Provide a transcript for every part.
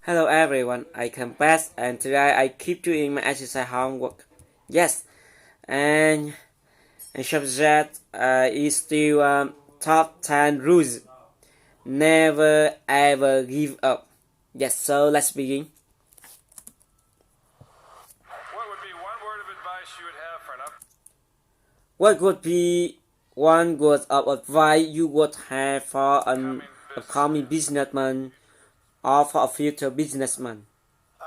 Hello everyone, I come back and today I keep doing my exercise homework. Yes, and subject is still top 10 rules. Never ever give up. Yes, so let's begin. What would be one word of advice you would have for an What would be one word of advice you would have for an upcoming businessman or for a future businessman? Um,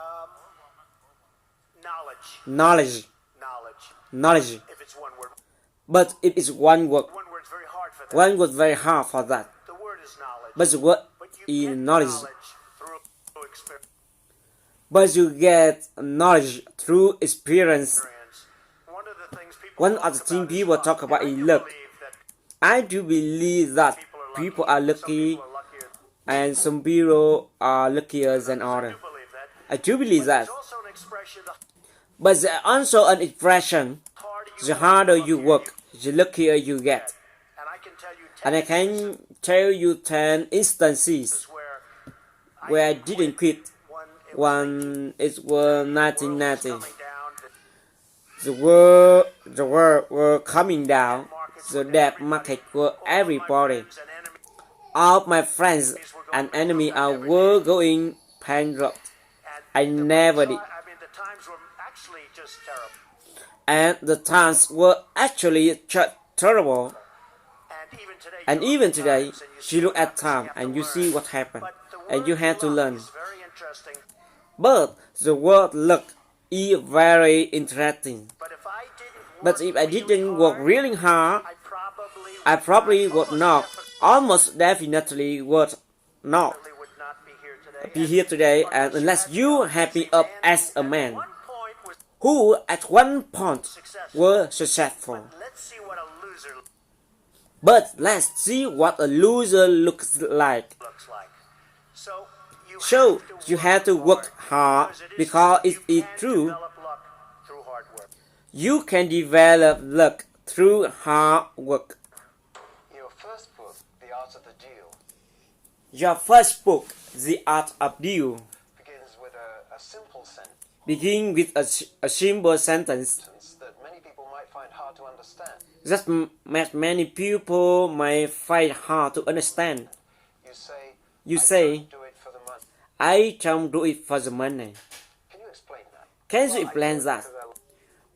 knowledge. Knowledge. Knowledge. Knowledge. If it's one word. But if it's one word, One word's very hard for that. one word very hard for that. The word is knowledge. But the word But you is get knowledge. through experience. But you get knowledge through experience. One of the things people One talk of the things about is people luck. talk about And I is do luck. believe that I do believe that people are Some lucky people are luckier. and some people are luckier than I others. do believe that. I do believe But that. there's also an expression, the But there's also an expression, harder you the work, harder the you luckier work, the luckier you get. And I can tell you 10 And I can tell you 10 instances instances where I didn't quit. when it was One, it was 1990. 1990. The world were coming down. The debt market were everybody. All my friends and enemies were going bankrupt. I never did. I mean, the times were actually just terrible. And the times were actually terrible. And even today, you look at time and you see what happened. And you have to learn. Very interesting. But the word luck is very interesting. But if I didn't work really hard, I probably would not, almost definitely would not would not be here today. be here today, and unless you have me up as a man One point was who at one point were successful. let's see what a loser But let's see what a loser looks like. looks like. So So you have to work hard because it is true. Develop luck through hard work. You can develop luck through hard work. Your first book, The Art of the Deal, Your first book, The Art of Deal, begins with a simple sentence begin with a simple sentence that many people might find hard to understand. that many people may find hard to understand. You You say, say, do it for the money. I don't do it for the money. Can you explain that? Can you explain that? Because I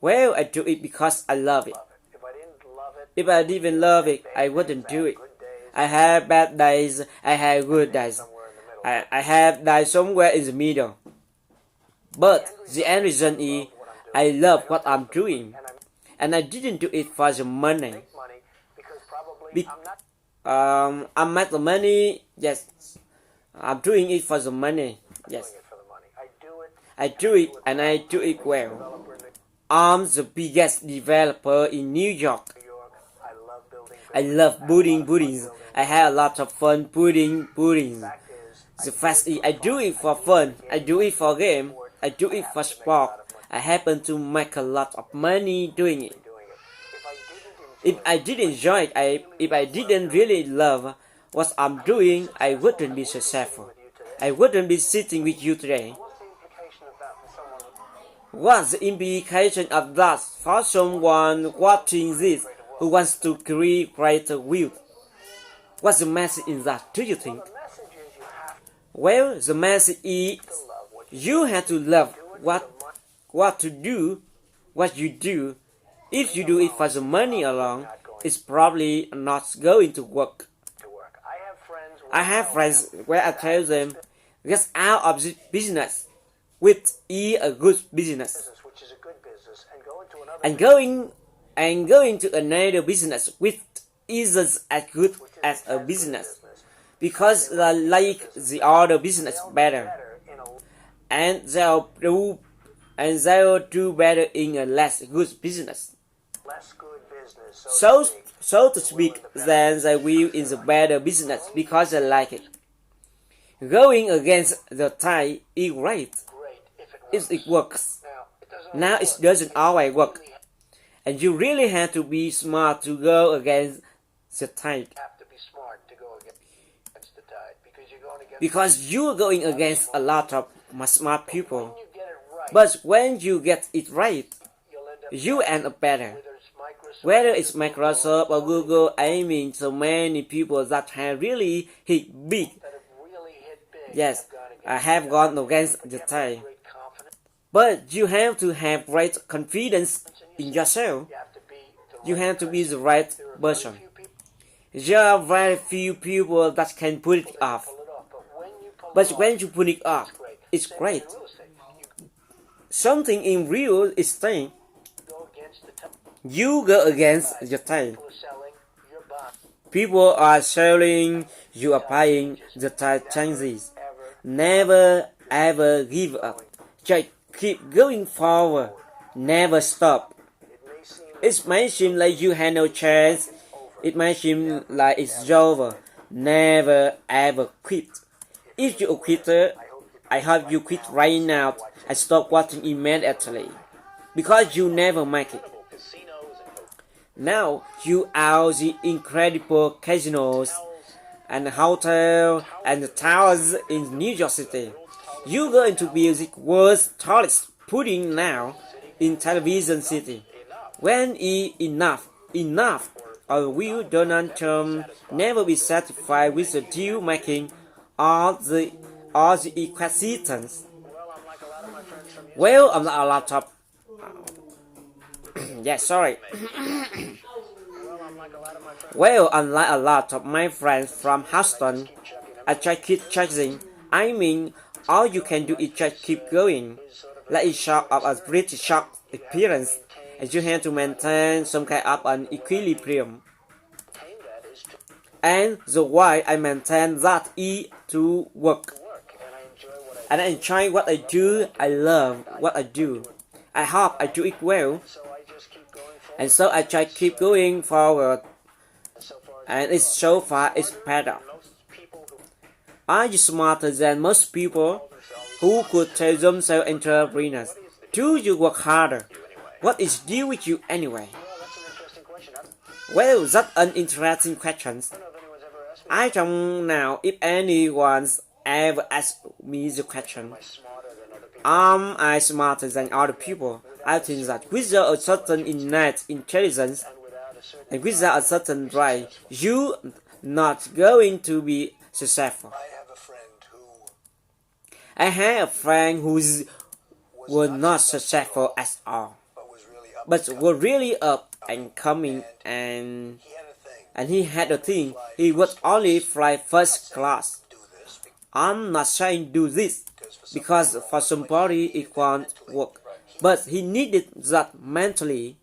Well, I do it because I love it. love it. If I didn't love it, If I didn't love it, I wouldn't do it. I have bad days, I have good days. somewhere in the middle. I have died somewhere in the middle. But the end result is I love what I'm doing. And And I I didn't do it for the money. make money because probably Be- I'm not I make the money, yes. I'm doing it for the money, yes. doing it for the money. I do it. I do it and I do it well. Developer in I'm the biggest developer in New York. New York. I love building. I love building buildings. I have a lot of fun building buildings. Fact is, The fact is, I do it for fun. I do it for game. I do it for sport. I happen to make a lot of money doing it. doing it. If I didn't enjoy If I didn't enjoy it, if I didn't really love what I'm doing, I wouldn't be successful. I wouldn't be sitting with you today. what's the implication of that for someone What's the implication of that for someone watching this who wants to create greater wealth? What's the message in that, do you think? the message is you have Well, the message is to love what you have to love do it what for the money. what to do, what you do. If you do it for the money alone, it's probably not going to work. To work. I have friends. I have friends where I tell them, get out of this business, which is a good business, Which is a good business, and go into another and going to another business which isn't as good as a business because they like the other business better, better in a and they'll do better in a less good business. less good business. So to speak, than they will in the better business because they like it. Going against the tide is great great if it if works. it works. Now Now it doesn't. it doesn't always work, and you really have to be smart to go against the tide. have to be smart to go against the tide because you're going against because you're going against a lot of smart people. You get it right. But when you get it right, You'll end up you end up better. whether it's Microsoft, Whether it's Microsoft or Google, I mean so many people that have really hit big. that have really hit big. Yes, have gone against I have gone against the great time. confidence. But you have to have great confidence in yourself. You have to be the You have to be the right There are very person. few people There are very few people that can pull it off. pull it off, But when you pull it off, it's Same great. with real estate. You Something in real estate, go against the time. you go against your time. People are selling, you're buying. People are selling, you are buying, the tide changes. Ever. Never ever give up. Just keep going forward. Never stop. It may seem It may seem like you had no chance. It may seem like it's over. Never ever quit. If you're a quitter, I hope you quit right now and stop watching immediately. Because you never make it. casinos and Now you are the incredible casinos and hotels and towers in New York City. You're going to be the world's tallest pudding now in television city. When is enough, or will Donald Trump never be satisfied with the deal making or the equations? Well, I'm not a laptop. Yes, sorry. Well, unlike a lot of my friends from Houston, I just keep chasing. I mean, all you can do is just keep going. Like a shot of a pretty sharp appearance, and you have to maintain some kind of an equilibrium. And the way I maintain that is to work. And I enjoy what I do. I love what I do. I hope I do it well. And so I just keep going forward. And it's so far it's better. Are you smarter than most people who could tell themselves entrepreneurs? Do you work harder? What is deal with you anyway? Well, that's an interesting question. I don't know if anyone's ever asked me the question. Am I smarter than other people? I think that without a certain innate intelligence and without a certain drive, you're not going to be successful. I had a friend who was not successful at all, but was really up and coming, and he had a thing. He would only fly first class. I'm not saying do this because for somebody it won't work, but he needed that mentally.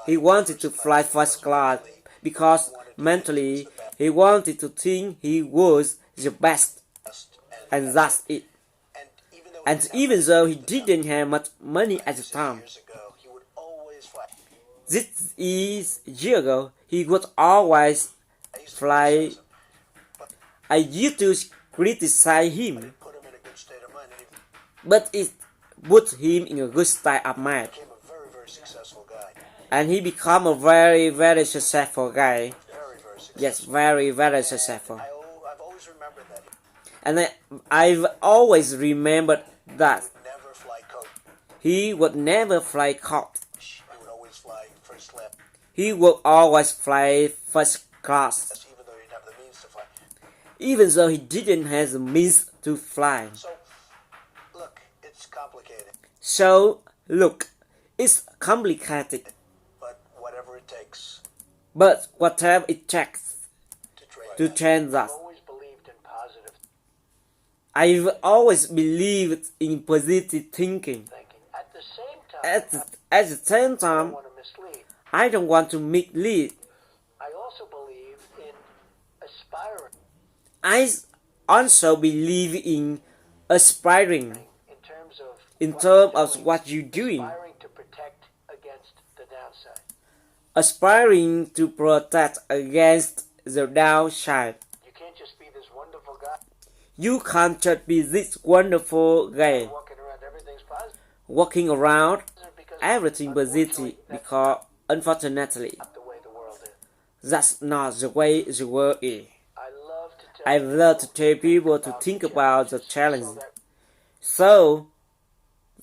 He wanted to fly first class because mentally he wanted to think he was the best, and that's it. And even though he didn't have much money at the time, this is a year ago, he would always fly. I used to criticize him, but it put him in a good state of mind. And he became a very, very successful guy. Yes, very, very successful. And I've always remembered that he would never fly coach. He would always fly first class, even though he didn't have the means to fly. So, look, it's complicated. But whatever it takes to change that. I've always believed in positive thinking. At the same time, I don't want to mislead. I also believe in aspiring I also believe in aspiring in terms of what you're doing. aspiring to protect against the downside. Aspiring to protect against the downside. You can't just be this wonderful guy You can't just be this wonderful guy walking around everything's positive walking around because everything positive because unfortunately that's not the way the world is. that's not the way the world is. I love to I love to tell people to think about the challenge, so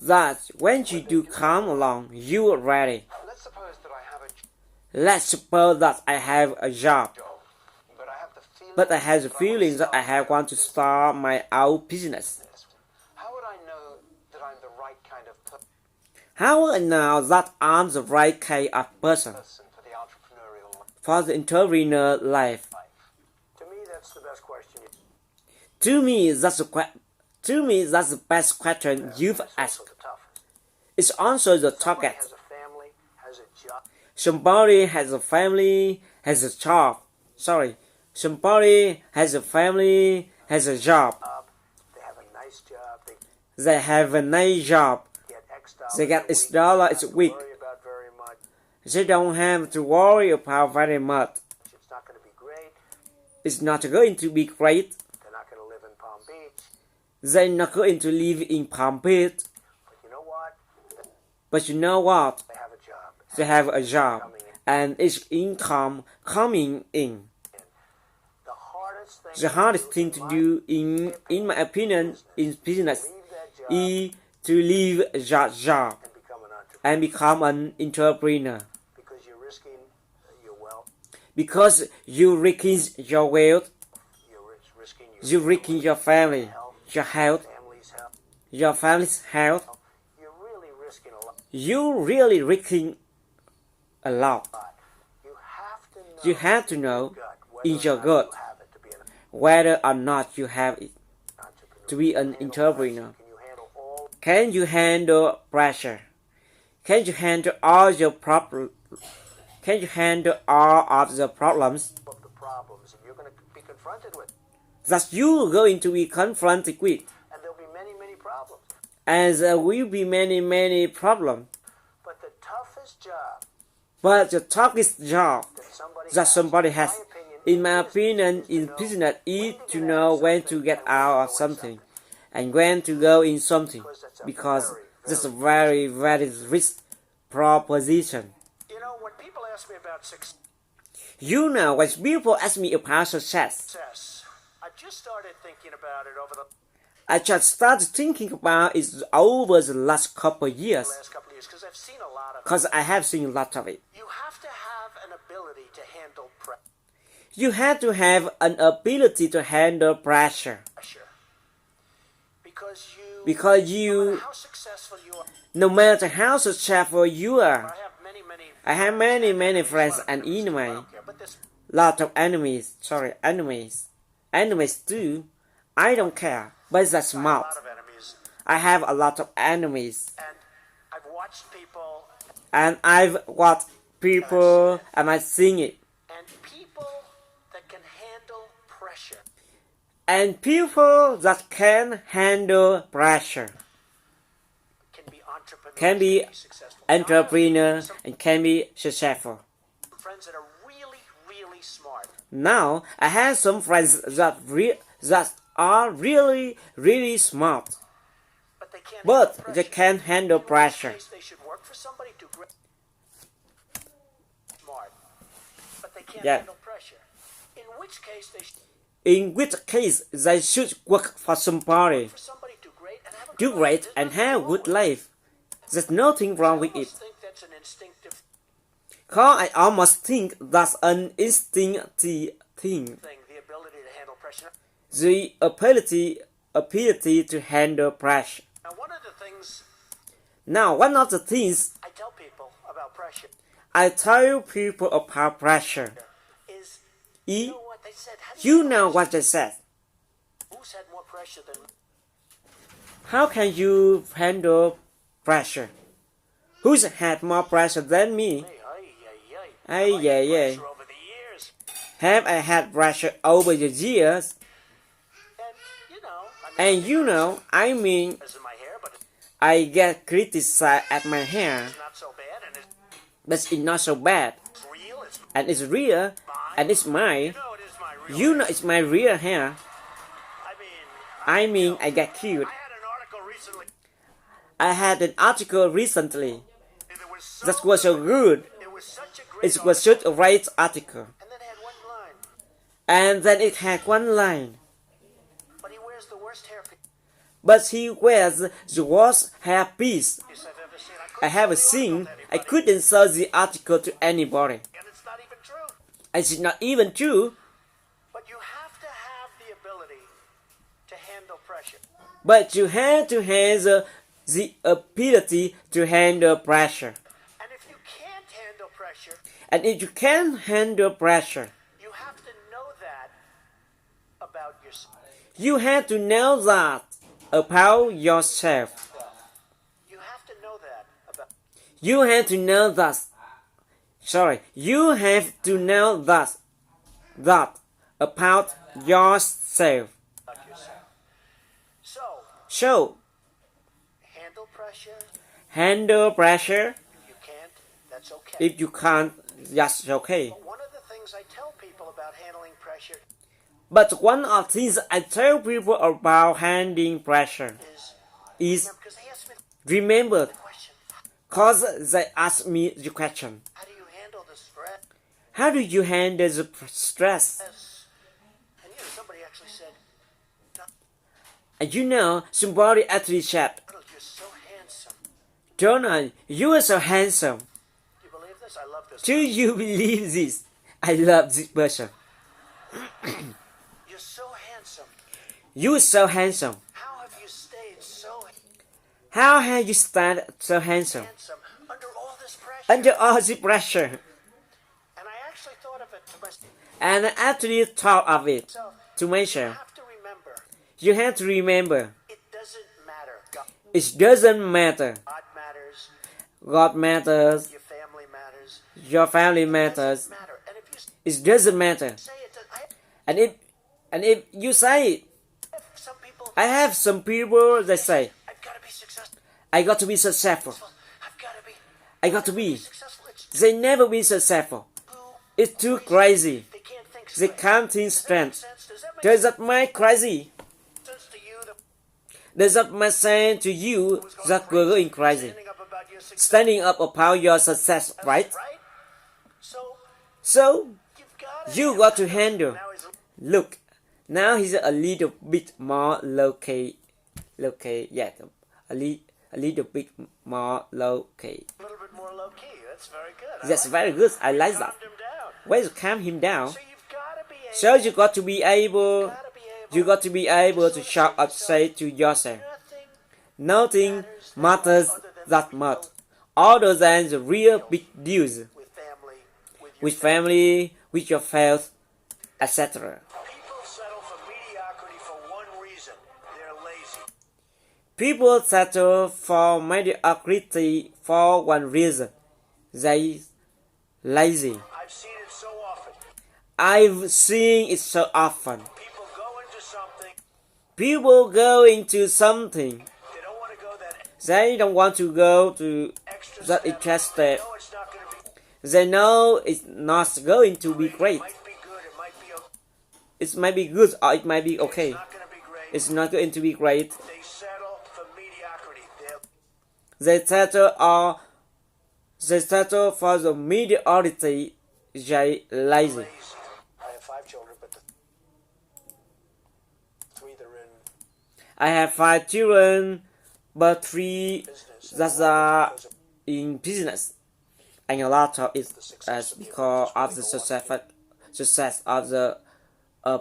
that when you do come along, you are ready. Let's suppose that I have a Let's suppose that I have a job, job, but I have the feeling. but I have the feeling that I want to start my own business. How would I know that I'm the right kind of How will I know that I'm the right kind of person person for the entrepreneurial life? for the entrepreneur life? To me, that's the best question. To me, that's the best question you've It's asked. also the toughest. It's also the Somebody target. has a family, has a job. Somebody has a family, has a job. Somebody has a family, has a job. They have a nice job. They They have a nice job. get X dollars. They get a X week. dollars They a don't week. Worry about very much. They don't have to worry about very much. It's not going to be great. It's not going to be great. They're not going to live in Palm Beach. They're not going to live in Palm Beach. But you know what? But you know what? They have a job. They have a job and it's income coming in. The hardest thing. The hardest thing to do, in my opinion, in business Leave that job is to leave that job and become an entrepreneur and become an entrepreneur. because you're risking your wealth. Because you risking your wealth, Risking you risking your family, your health, family's health. your family's health. You're really risking a lot. You really risking a lot. You have to know You have to know in your gut gut whether or not you have it to be an whether or not you have it to be an entrepreneur. Can you handle all Can you handle pressure? Can you handle all your problem? Can you handle all of the problems of the problems that you're going to be confronted with? that you're going to be confronted with? And there'll be many, many problems. And there will be many problems. But the toughest job But the toughest job that somebody that somebody has, in my opinion, in business is to know when to get out of something and when to go in something, because that's a very risk proposition. You know, when people ask me about success, You know, when people ask me about success, I've just started thinking about it over the I just started thinking about it over the last couple of years, last couple of years because I've seen a lot of it. because I have seen a lot of it. You have to have an ability to handle You have to have an ability to handle pressure, pressure. because no matter you, how successful you are, no matter how successful you are, I have many friends and enemies, Okay, but this lot of enemies, enemies too. I don't care, but that's I have a smart. lot of enemies, I have a lot of enemies, and I've watched people and I've watched people and I've seen it. and people that can handle pressure And people that can handle pressure can be entrepreneurs, can be successful. entrepreneur and can be successful. Some friends that are really, really smart, Now I have some friends that are really smart, but they can't. but handle they pressure. can't handle In pressure. which case they should work for somebody to smart, but they can't Yeah. handle pressure. In which case they should In which case they should work for somebody, for somebody do great and have a do good great life. and There's nothing have a wrong good with it. life. There's nothing wrong with I it. almost think that's an instinctive Cause I almost think that's an instinctive thing. thing, the ability to handle pressure. The ability to handle pressure. Now, one of the things Now, one of the things I tell people about pressure I tell people about pressure is, is, you know what they said? How do you handle know pressure? what they said. Who's had more pressure than me? How can you handle pressure? Who's had more pressure than me? Hey, Ay, yeah. pressure over the years. Have I had pressure over the years? And, you know, I mean, this is my hair, but I get criticized at my hair, it's not so bad, and but it's not so bad. it's real, it's And it's real, and it's mine. no, it is my real You know it's my real hair. I mean, I mean, I get cute. I had an article recently I had an article recently that was so that was so good. it was such a great It was such a great article. and then it had one line. And then it had one line. But he wears the worst hairpiece But he wears the worst hairpiece I've ever seen. I have seen. I couldn't sell the article to anybody. And it's not even true. It's not even true. But you have to have the ability to handle pressure. But you have to have the ability to handle pressure. And if you can't handle pressure, And if you can handle pressure, you have to know that about yourself. you have to know that about yourself. You have to know that about You have to know that. You have to know that about yourself. yourself. So, So, handle pressure. handle pressure. If you can't, that's okay. If you can't, that's okay. But one of the things I tell people about handling pressure But one of the things I tell people about handling pressure is, is because they ask me remember, the question, cause they ask me the question, how do you handle the stress? how do you handle the stress? And somebody actually said, And you know, somebody actually said, Donald, you're so handsome. Donald, you are so handsome. You believe this? I love this. Do you believe this? I love this person. You're so handsome. You are so handsome. How have you stayed so How have you stayed so handsome handsome under all this pressure? under all the pressure? And I actually thought of it to myself. And I actually thought of it to You measure. have to remember, You have to remember, it doesn't matter. it doesn't matter. God matters. God matters. Your family matters. Your family It matters. doesn't matter. And if you It doesn't matter. say it, And if you say it, I have some people. I have some people that say, I've got to be successful. I got to be successful. I've got to be I got to be. successful. It's They never be successful. too. It's too crazy. They can't think They straight. can't think Does that make straight. sense? Does that make Does that make crazy? sense to you? Does that make sense to you that we're going crazy? Standing up about your success, Standing up about your success, right? right? So So, you've got to. you got to handle. Now he's Look, now he's a little bit more low-key. Yeah, a little bit more low-key. a little bit more low key. That's very good. That's very good. I like that. Calmed him down. Way to calm him down. So you've got to be able. So you got to be able. gotta be able You got to be able to shout or say to yourself, nothing nothing matters that much, other than the real big deals with family, with your with family, with your health, etc. People settle for mediocrity for one reason: they're lazy. People settle for mediocrity for one reason: they lazy. I've seen it so often. I've seen it so often. People go into something, People go into something, they don't want to go that they don't want to go to extra that step. extra step. No, it's not going to be. They know it's not going to be great. It might be good. It might be okay. It might be good or it might be okay. It's not going to be great. It's not going to be great. They settle for mediocrity. They settle for the mediocrity. They lazy. Lazy. I have 5 children, but the 3 that are in I have 5 children, but 3 business. that are in business, and a lot of it is because of the success of the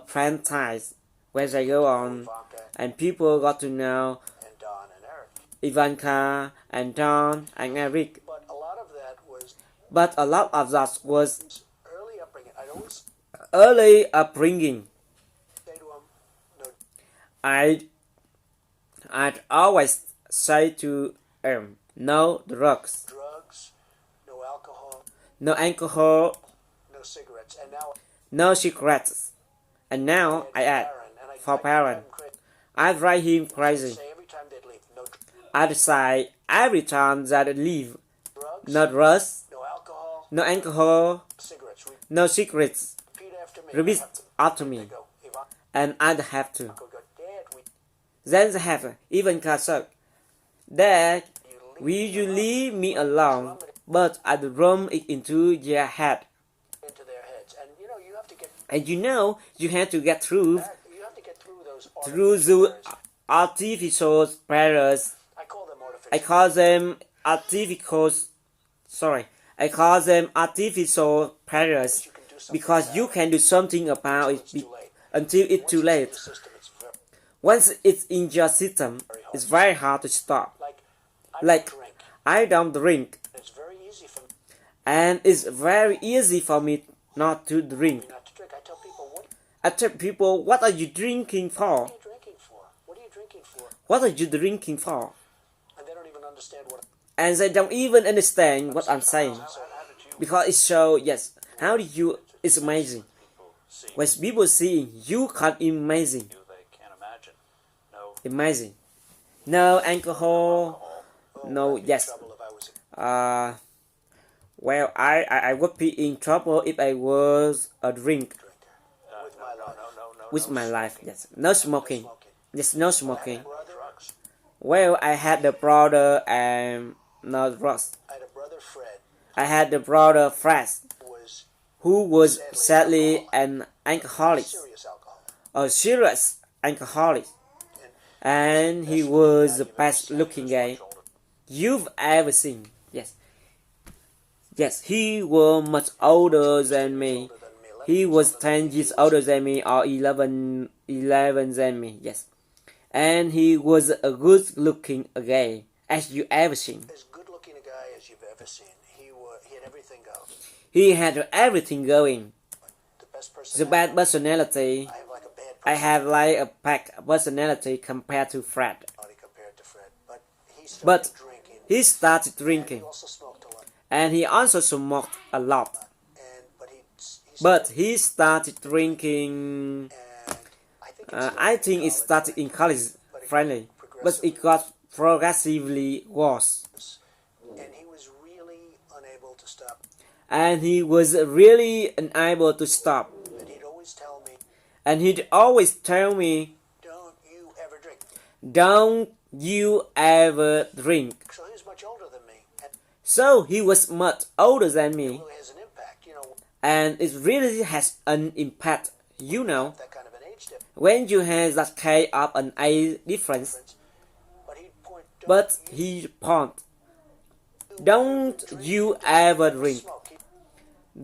franchise where they go on, Ivanka and people got to know and Don and Eric. Ivanka and Don and Eric. But a lot of that was But a lot of that was early upbringing. I'd always early upbringing. say to them, no I'd always say to no drugs, drugs, no alcohol, no alcohol, no cigarettes. And now no cigarettes. And now I add, for parent, I drive him crazy. say every time they'd leave, no I'd say every time that I leave, drugs, no drugs, no alcohol, no alcohol, cigarettes. no cigarettes. Repeat after me. Repeat I have to- after they me. go, Ivanka And I'd have to. would go, Dad, Then they have even said, Dad, will you leave me alone? But I'd rum it into their head. into their heads. And you know, you have to get And you know, you have to get through You have to get through those the artificial artificial barriers. I call them artificial. I call them artificial. Sorry, I call them artificial barriers You can do something because about you it can do something about until it it's too late. until it's too Once late. It's in the system, it's very, Once it's in your system, it's very hard to stop. I Like, don't drink. I don't drink, It's very easy for me and it's very easy for me not to drink. not to drink. I tell people, what I tell people, what are you drinking for? are you drinking for? What are you drinking for? What are you drinking for? And they don't even understand what. And they don't even understand what I'm saying. Because it's so, yes, how do you, it's amazing. When people see you can't imagine. They can't imagine. No. Amazing. No alcohol, no, I'd be in yes. trouble if I was a Well, I would be in trouble if I was a drink drinker. With my life. with my life. Yes, no smoking. Smoking. Yes, no smoking. Brother, Well, I had the brother and no drugs. I had a brother, Fred, I had the brother Fred, was who was sadly an alcoholic, serious alcoholic. a serious alcoholic, and he was the best looking guy you've ever seen. Yes, yes, he was much older than me. Older than me. He was 10 years older than me, or 11 than me. Yes, and he was a good looking guy as you ever seen. As good looking a guy as you've ever seen. He had everything go. He had everything going. The best person. The bad personality. I have like a bad I have like a pack personality compared to Fred. personality compared to Fred. But he started But drinking. he started And he drinking, also smoked a lot. and he also smoked a lot. But But he started drinking. and I think it started in college, friendly, but it got progressively worse, and he was really unable to stop. and he was really unable to stop. And he'd always tell me, And he'd always tell me, "Don't you ever drink." "Don't you ever drink." So he was much older than me, and So he was much older than it me, really has an impact. You know, and it really has an impact. You know, that kind of an age difference. when you have that kind of an age difference. But he'd point. But he point, don't you ever drink, Smoke.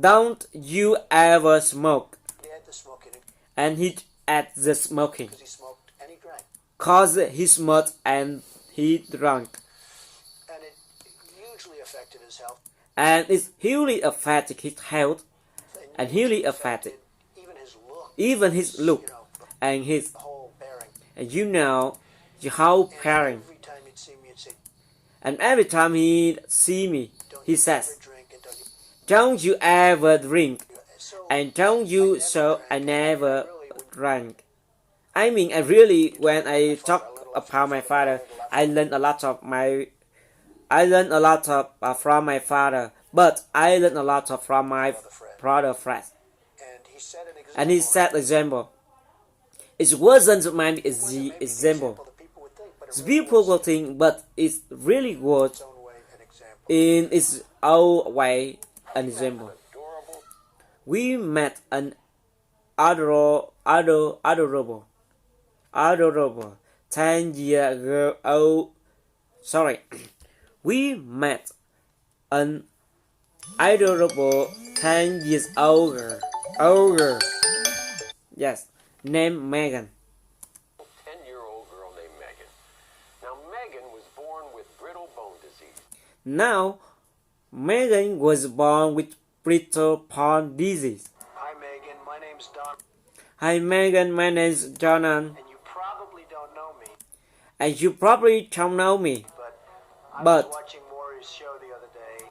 don't you ever smoke, He had the smoking and he'd add the smoking, because he smoked and he drank, cause he smoked and he drank, and it hugely affected his health. and it hugely affected his health, and hugely affected even his look. even his look You know, and his, the whole bearing. and you know, the whole And pairing. every time he'd see me, he'd say, And every time he see me, "Don't he you says, ever drink and don't you?" don't you ever drink, So and don't you, so I never drank. I mean, I really, when I talk about my father, I learned a lot of from my father, but I learned a lot of from my brother Fred. and he set an example. And he set example. It wasn't maybe It wasn't the maybe example. that people would think, but it The really people was will think, but it really was its own way an example. in its own way an example. Adorable. We met an adorable 10 year old. Sorry, we met an adorable 10 years older. Yes, named Megan. 10-year-old girl named Megan. Now, Megan was born with brittle bone disease. Now, Megan was born with brittle bone disease. Hi, Megan. My name's Don, Hi Megan, my name's Jonan, and you probably don't know me, and you probably don't know me, but I But- was watching Maury's show the other day,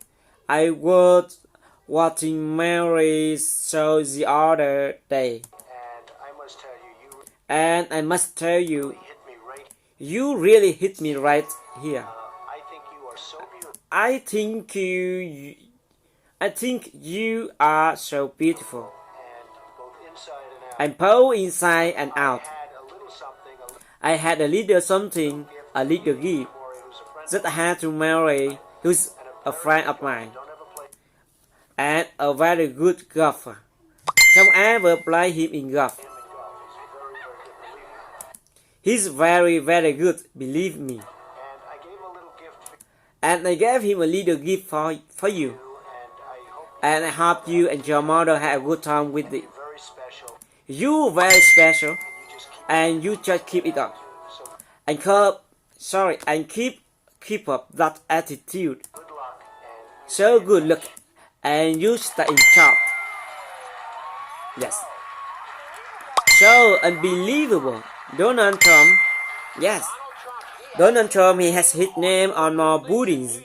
I was watching Mary's show the other day, and I must tell you, you and I must tell you, really hit me right. you really hit me right here. I think you are so beautiful, I think you are so beautiful, and both inside and out. and both inside and out. Had a little something, I had a little something, a little gift Maury, who's a friend, that I had to Mary, who's a friend of mine, don't ever play. and a very good golfer. Don't ever play him in golf. him in golf. He's He's very, very good, believe me. very, very good, believe me. And I gave a little gift for And I gave him a little gift for you. you, And I hope you and your mother had a good time with it. you're very special. You very special, You just keep and you just keep it up. so And keep up that attitude. good luck and So good luck, and you stay in charge. Yes. So unbelievable. Donald Trump. Yes. Donald Trump, he has his name on more buildings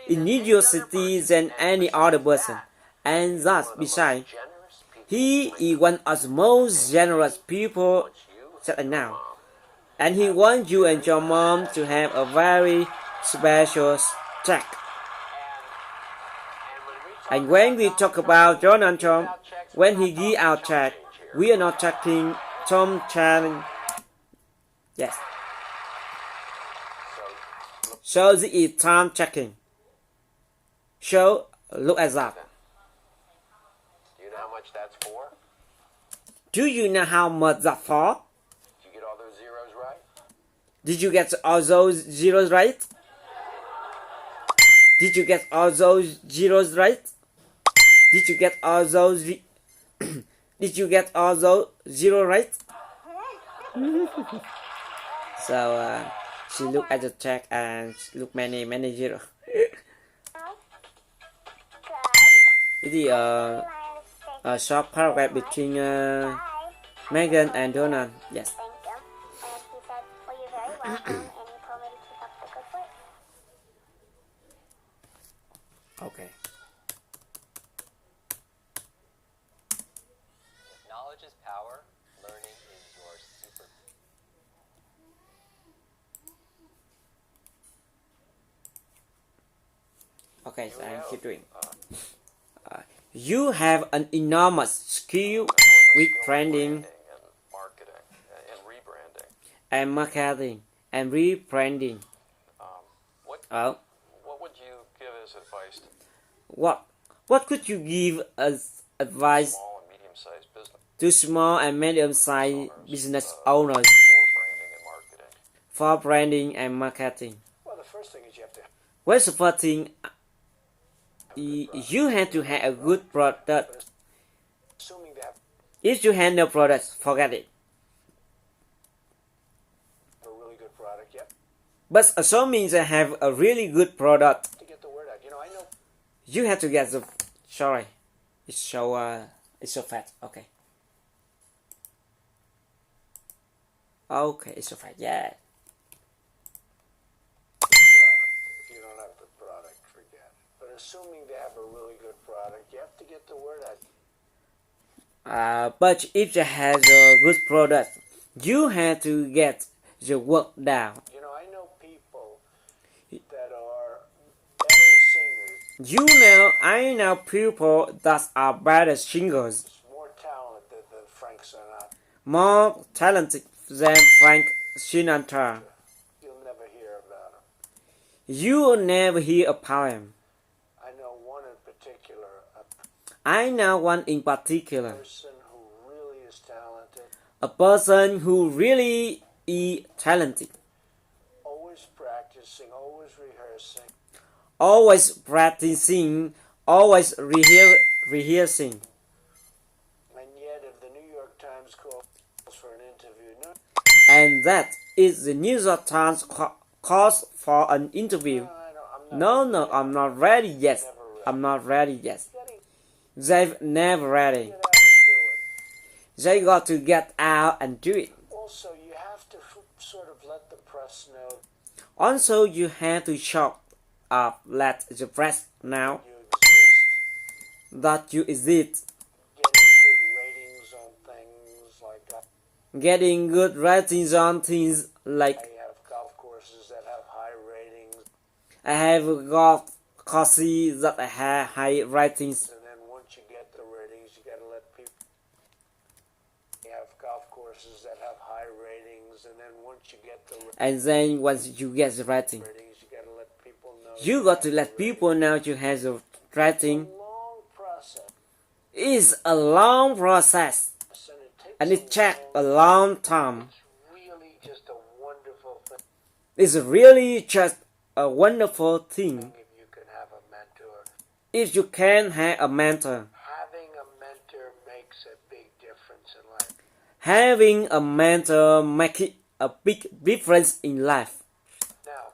in New York City than any other person. And that's besides, Generous people he is one of the most generous people that I know. And he wants you and your mom to have a very special check. And when we talk about Donald Trump, when he give out check, we are not checking Tom Challenge. Yes. So this is time checking. So look at that. Do you know how much that's for? Do you know how much that for? Did you get all those zeros right? Did you get all those zeros right? Did you get all those zeros right? Did you get all those Did you get all those zero right? So she looked at the check and look many zero. It is a short paragraph between Megan and Donald. Yes. Thank you. And he said, well, you're very welcome, and he told me to keep up the good work. Okay. Knowledge is power. Learning is your super. Okay, so I keep doing. You have an enormous skill with branding And marketing and rebranding. and marketing and rebranding. What Oh, what would you give as advice to what could you give as advice small and medium-sized business to small and medium-sized business owners for branding for branding and marketing? and marketing? well, the first thing is you have to Well, the first thing, you have to have a good product. assuming they have If you have no product, forget it. a really good product. Yep. But assuming they have a really good product, To get the word out. You know, I know you have to get the. Sorry, it's so fat. Okay. Okay, it's so fat. Yeah. if you don't have the product, forget. But assuming they have a really good product, you have to get the word out. But if they have a good product, you have to get the work down. You know, I know people that are better singers, I know people that are better singers, more talented than Frank Sinatra. more talented than Frank Sinatra. You'll never hear about him. You will never hear about him. I know one in particular, a I know one in particular, person who really is talented, a person who really is talented, always practicing, always rehearsing, always practicing, always rehearsing. and yet if the New York Times calls for an interview, no, And that is the New York Times calls for an interview. No, I'm not ready yet. I'm not ready yet. They've never ready. get out and do it. They got to get out and do it. Also, you have to sort of let the press know Also, you have to shout up, let the press know you exist, that you exist. getting good ratings on things like that. Getting good ratings on things like I have golf courses that have high ratings, I have golf courses that have high ratings. and then once you get the ratings, you got to let people. You have golf courses that have high ratings, and then once you get the And then once you get the rating, ratings, you got to let people know. you got to let people know you have the rating. It's a long process. It's a long process and it takes and it takes a long time. It's really just a wonderful thing It's really just a wonderful thing if you can have a mentor. if you can have a mentor. Having a mentor makes a big difference in life. Having a mentor makes a big difference in life. Now,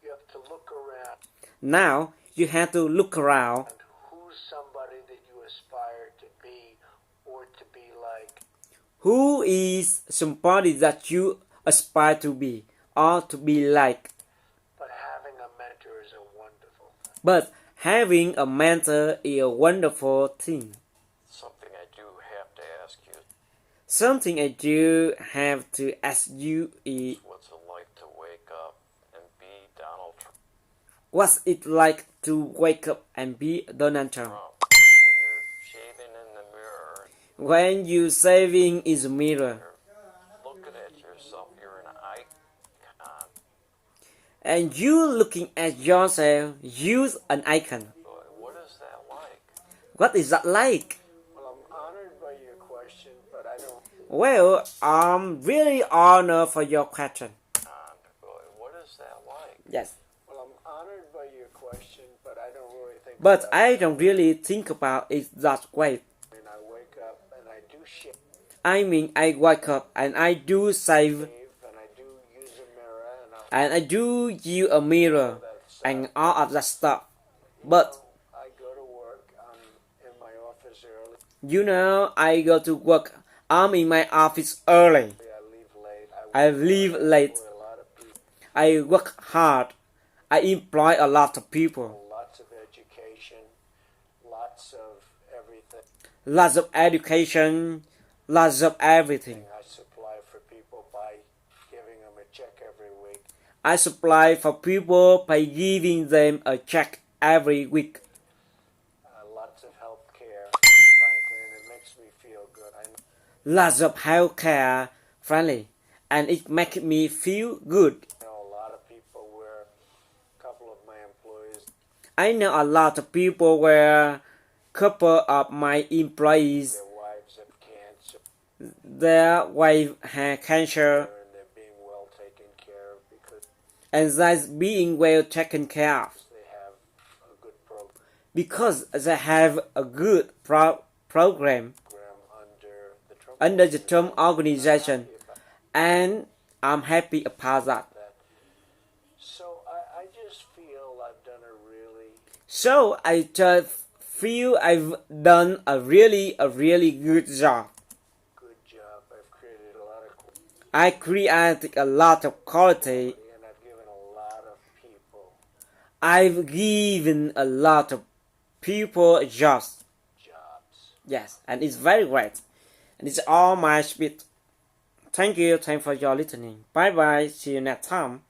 you have to look around Now you have to look around. and who's somebody that you aspire to be or to be like. Who is somebody that you aspire to be or to be like? But having a mentor is a wonderful thing. But having a mentor is a wonderful thing. Something I do have to ask you. Something I do have to ask you is What's it like to wake up and be Donald Trump? what's it like to wake up and be Donald Trump? When you're shaving in the mirror, When you saving in the mirror you're looking at yourself, you're an icon. and you looking at yourself, use an icon. Boy, what is that like? What is that like? Well, I'm honored by your question, but I don't. Well, I'm really honored for your question. Boy, what is that like? Yes. Well, I'm honored by your question, but I don't really think. But about I it. don't really think about it that way. And I wake up and I do shave I mean, I wake up and I do save and I do use a mirror and I do use a mirror that's. and all of that stuff. But I go to work. I'm in my office early. you know, I go to work. I'm in my office early. I leave late. I leave late. For a lot of people, I work hard. I employ a lot of people. lots of education, lots of everything. Lots of education, lots of everything. I supply for people by giving them a check every week. I supply for people by giving them a check every week. Lots of health care, frankly, and it makes me feel good. I Lots of healthcare, frankly, and it makes me feel good. know a lot of people where a couple of my employees, I know a lot of people where couple of my employees, their wives have cancer, their wife had cancer, and they're being well taken care of because and that's being well taken care of they have a good program because they have a good program under the Trump under the Trump organization, and I'm happy about that. So I just feel I've done a really So I just feel I've done a really good job. good job. I've created a lot of quality, I created a lot of quality. and I've given a lot of people I've given a lot of people jobs. jobs. Yes, and it's very great. And it's all my speech. Thank you for your listening. Bye bye. See you next time.